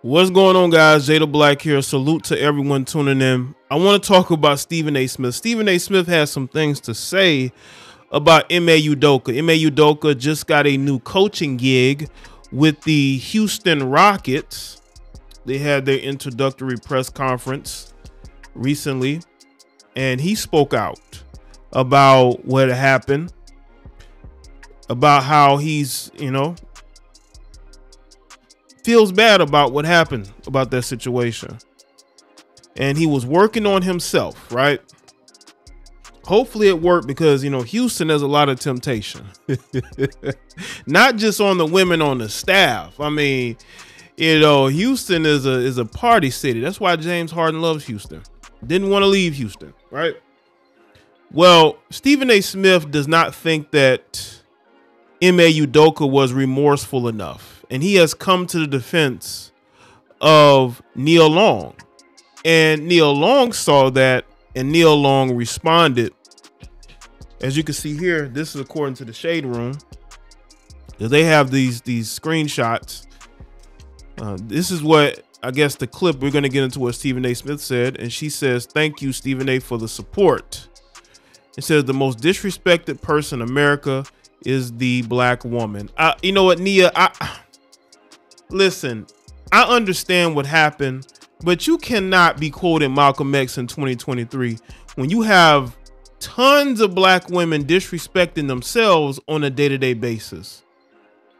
What's going on, guys? Jada Black here. Salute to everyone tuning in. I want to talk about Stephen A. Smith. Stephen A. Smith has some things to say about Ime Udoka. Ime Udoka just got a new coaching gig with the Houston Rockets. They had their introductory press conference recently, and he spoke out about what happened, about how he's, feels bad about what happened, about that situation. And he was working on himself, right? Hopefully it worked because, Houston has a lot of temptation. Not just on the women on the staff. I mean, Houston is a party city. That's why James Harden loves Houston. Didn't want to leave Houston, right? Well, Stephen A. Smith does not think that Ime Udoka was remorseful enough. And he has come to the defense of Nia Long. And Nia Long saw that, and Nia Long responded. As you can see here, this is according to the Shade Room. They have these screenshots. This is what, I guess, the clip, we're going to get into what Stephen A. Smith said. And she says, "Thank you, Stephen A., for the support." It says, "The most disrespected person in America is the black woman." You know what, Nia? Listen, I understand what happened, but you cannot be quoting Malcolm X in 2023 when you have tons of black women disrespecting themselves on a day-to-day basis.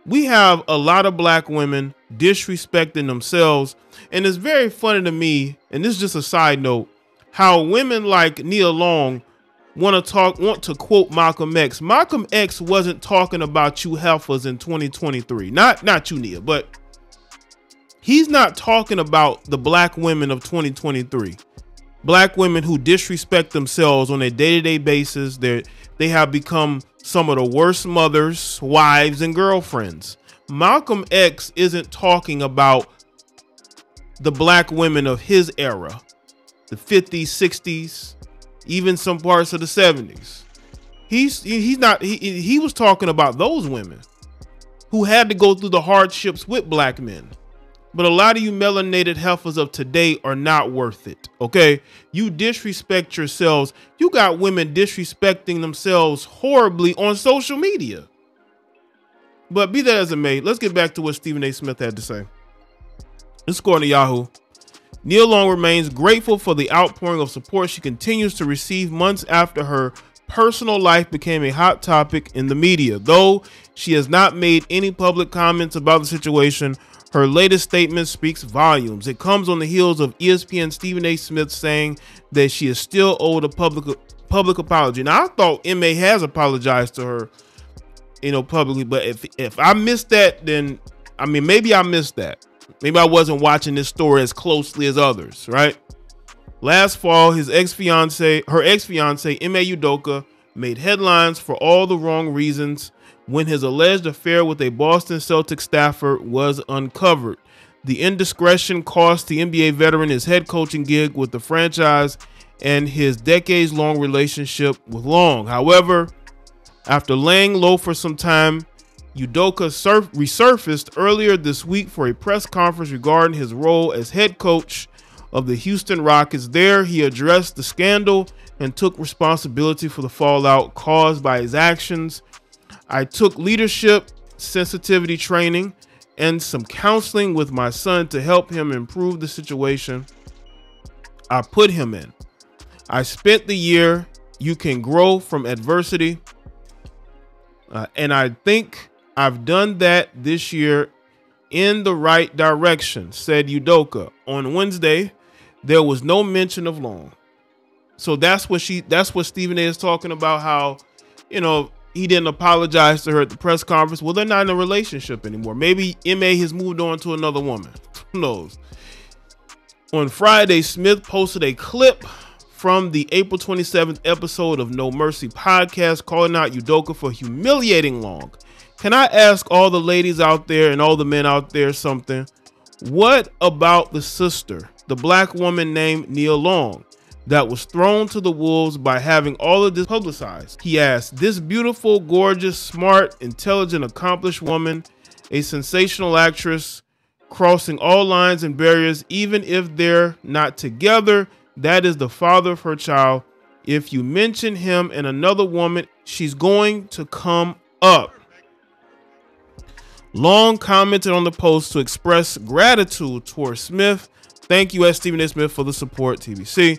We have a lot of black women disrespecting themselves, and it's very funny to me, and this is just a side note, how women like Nia Long want to quote Malcolm X. Malcolm X wasn't talking about you heifers in 2023. Not you, Nia, but he's not talking about the black women of 2023. Black women who disrespect themselves on a day-to-day basis. They have become some of the worst mothers, wives, and girlfriends. Malcolm X isn't talking about the black women of his era, the 50s, 60s, even some parts of the 70s. He was talking about those women who had to go through the hardships with black men. But a lot of you melanated heifers of today are not worth it, okay? You disrespect yourselves. You got women disrespecting themselves horribly on social media. But be that as it may, let's get back to what Stephen A. Smith had to say. This is according to Yahoo. "Nia Long remains grateful for the outpouring of support she continues to receive months after her personal life became a hot topic in the media. Though she has not made any public comments about the situation, her latest statement speaks volumes. It comes on the heels of ESPN Stephen A. Smith saying that she is still owed a public apology." Now, I thought Ime has apologized to her, publicly, but if I missed that, then, maybe I missed that. Maybe I wasn't watching this story as closely as others, right? Last fall, her ex-fiance, Ime Udoka, made headlines for all the wrong reasons when his alleged affair with a Boston Celtics staffer was uncovered. The indiscretion cost the NBA veteran his head coaching gig with the franchise and his decades-long relationship with Long. However, after laying low for some time, Udoka resurfaced earlier this week for a press conference regarding his role as head coach of the Houston Rockets. There, he addressed the scandal and took responsibility for the fallout caused by his actions. "I took leadership, sensitivity training, and some counseling with my son to help him improve the situation I put him in. I spent the year. You can grow from adversity. And I think I've done that this year in the right direction," said Udoka. On Wednesday, there was no mention of Long. So that's what Stephen A. is talking about, how, he didn't apologize to her at the press conference. Well, they're not in a relationship anymore. Maybe Ime has moved on to another woman. Who knows? On Friday, Smith posted a clip from the April 27th episode of No Mercy podcast calling out Udoka for humiliating Long. Can I ask all the ladies out there and all the men out there something? What about the sister, the black woman named Nia Long, that was thrown to the wolves by having all of this publicized? He asked. This beautiful, gorgeous, smart, intelligent, accomplished woman, a sensational actress, crossing all lines and barriers, even if they're not together. That is the father of her child. If you mention him and another woman, she's going to come up. Long commented on the post to express gratitude towards Smith. Thank you, Stephen A. Smith, for the support, TBC.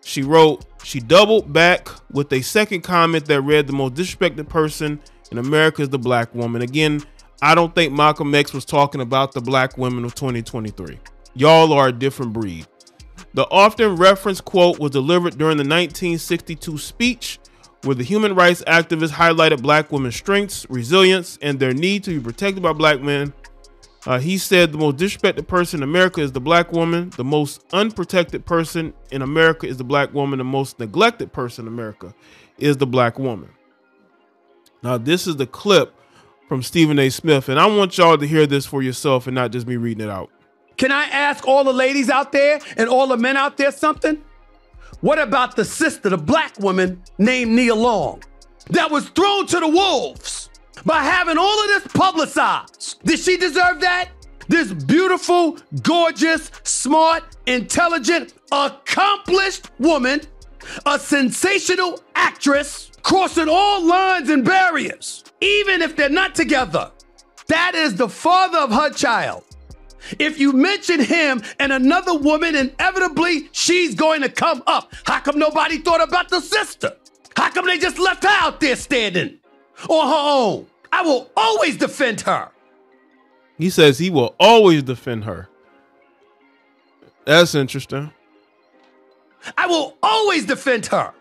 She wrote, she doubled back with a second comment that read, the most disrespected person in America is the black woman. Again, I don't think Malcolm X was talking about the black women of 2023. Y'all are a different breed. The often referenced quote was delivered during the 1962 speech, where the human rights activist highlighted black women's strengths, resilience, and their need to be protected by black men. He said the most disrespected person in America is the black woman. The most unprotected person in America is the black woman. The most neglected person in America is the black woman. Now, this is the clip from Stephen A. Smith, and I want y'all to hear this for yourself and not just me reading it out. Can I ask all the ladies out there and all the men out there something? What about the sister, the black woman named Nia Long, that was thrown to the wolves by having all of this publicized? Did she deserve that? This beautiful, gorgeous, smart, intelligent, accomplished woman, a sensational actress, crossing all lines and barriers, even if they're not together. That is the father of her child. If you mention him and another woman, inevitably she's going to come up. How come nobody thought about the sister? How come they just left her out there standing on her own? I will always defend her. He says he will always defend her. That's interesting. I will always defend her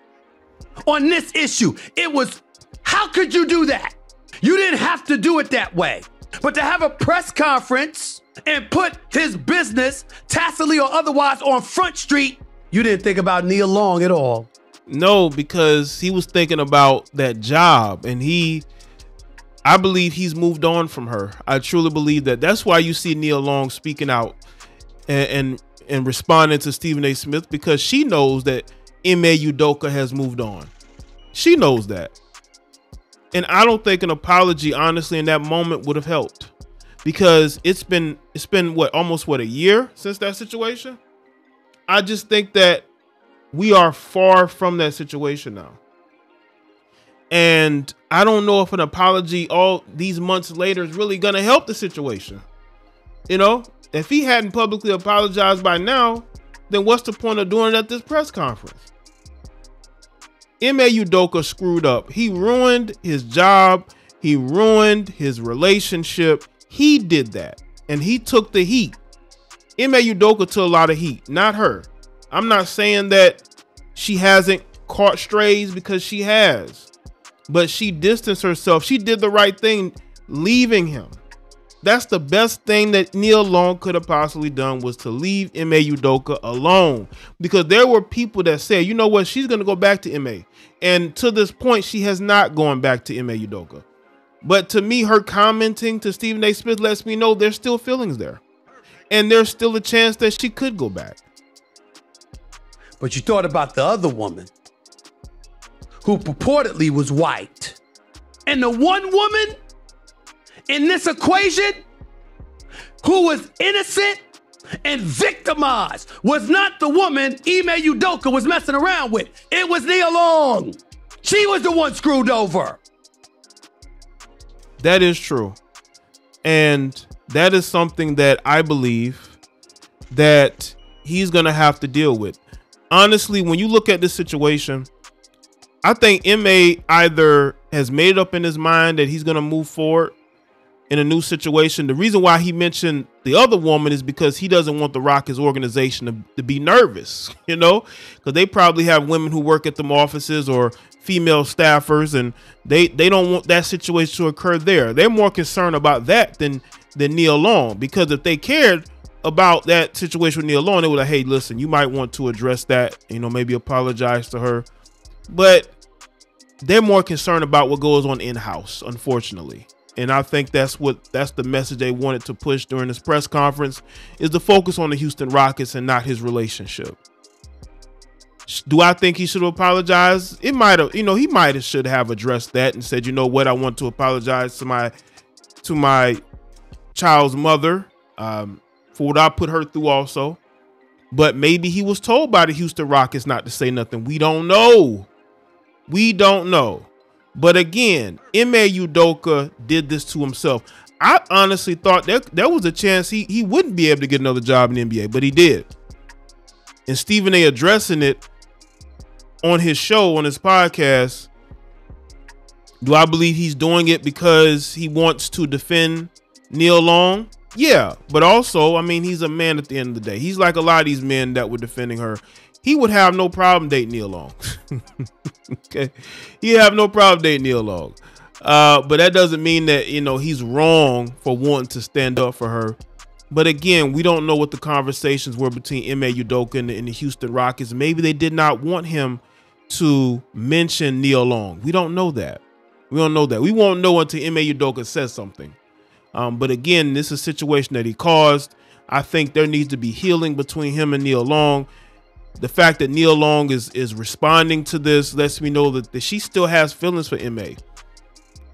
on this issue. It was, how could you do that? You didn't have to do it that way. But to have a press conference and put his business, tacitly or otherwise, on Front Street, you didn't think about Nia Long at all. No, because he was thinking about that job, and I believe he's moved on from her. I truly believe that. That's why you see Nia Long speaking out and responding to Stephen A. Smith, because she knows that Ime Udoka has moved on. She knows that. And I don't think an apology, honestly, in that moment would have helped, because it's been almost a year since that situation. I just think that we are far from that situation now. And I don't know if an apology all these months later is really going to help the situation. You know, if he hadn't publicly apologized by now, then what's the point of doing it at this press conference? Ime Udoka screwed up. He ruined his job. He ruined his relationship. He did that, and he took the heat. Ime Udoka took a lot of heat, not her. I'm not saying that she hasn't caught strays, because she has, but she distanced herself. She did the right thing, leaving him. That's the best thing that Nia Long could have possibly done, was to leave Ime Udoka alone, because there were people that said, you know what, she's going to go back to Ime. And to this point, she has not gone back to Ime Udoka. But to me, her commenting to Stephen A. Smith lets me know there's still feelings there. And there's still a chance that she could go back. But you thought about the other woman who purportedly was white. And the one woman in this equation who was innocent and victimized was not the woman Ime Udoka was messing around with. It was Nia Long. She was the one screwed over. That is true. And that is something that I believe that he's going to have to deal with. Honestly, when you look at this situation, I think Ime either has made it up in his mind that he's going to move forward in a new situation. The reason why he mentioned the other woman is because he doesn't want the Rockets organization to be nervous, you know, because they probably have women who work at them offices or female staffers, and they don't want that situation to occur there. They're more concerned about that than Nia Long, because if they cared about that situation with Nia Long, they were like, hey, listen, you might want to address that, you know, maybe apologize to her. But they're more concerned about what goes on in-house, unfortunately. And I think that's the message they wanted to push during this press conference, is to focus on the Houston Rockets and not his relationship. Do I think he should have apologized? It might have, you know, he might have should have addressed that and said, you know what, I want to apologize to my child's mother. for what I put her through also. But maybe he was told by the Houston Rockets not to say nothing. We don't know. We don't know. But again, Ime Udoka did this to himself. I honestly thought there was a chance he wouldn't be able to get another job in the NBA, but he did. And Stephen A. addressing it on his show, on his podcast. Do I believe he's doing it because he wants to defend Nia Long? Yeah, but also, I mean, he's a man at the end of the day. He's like a lot of these men that were defending her. He would have no problem dating Nia Long. Okay, he'd have no problem dating Nia Long. But that doesn't mean that, you know, he's wrong for wanting to stand up for her. But again, we don't know what the conversations were between Ime Udoka and the Houston Rockets. Maybe they did not want him to mention Nia Long. We don't know that. We don't know that. We won't know until Ime Udoka says something. But again, this is a situation that he caused. I think there needs to be healing between him and Nia Long. The fact that Nia Long is responding to this lets me know that she still has feelings for Ime.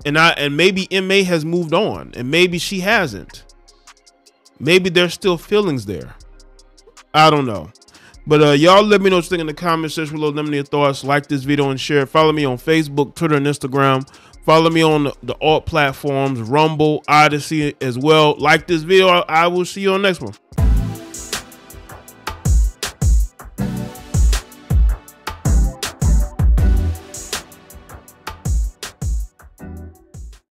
And maybe Ime has moved on, and maybe she hasn't. Maybe there's still feelings there. I don't know. But y'all let me know what you think in the comment section below. Let me know your thoughts. Like this video and share it. Follow me on Facebook, Twitter, and Instagram. Follow me on the alt platforms, Rumble, Odyssey as well. Like this video. I will see you on the next one.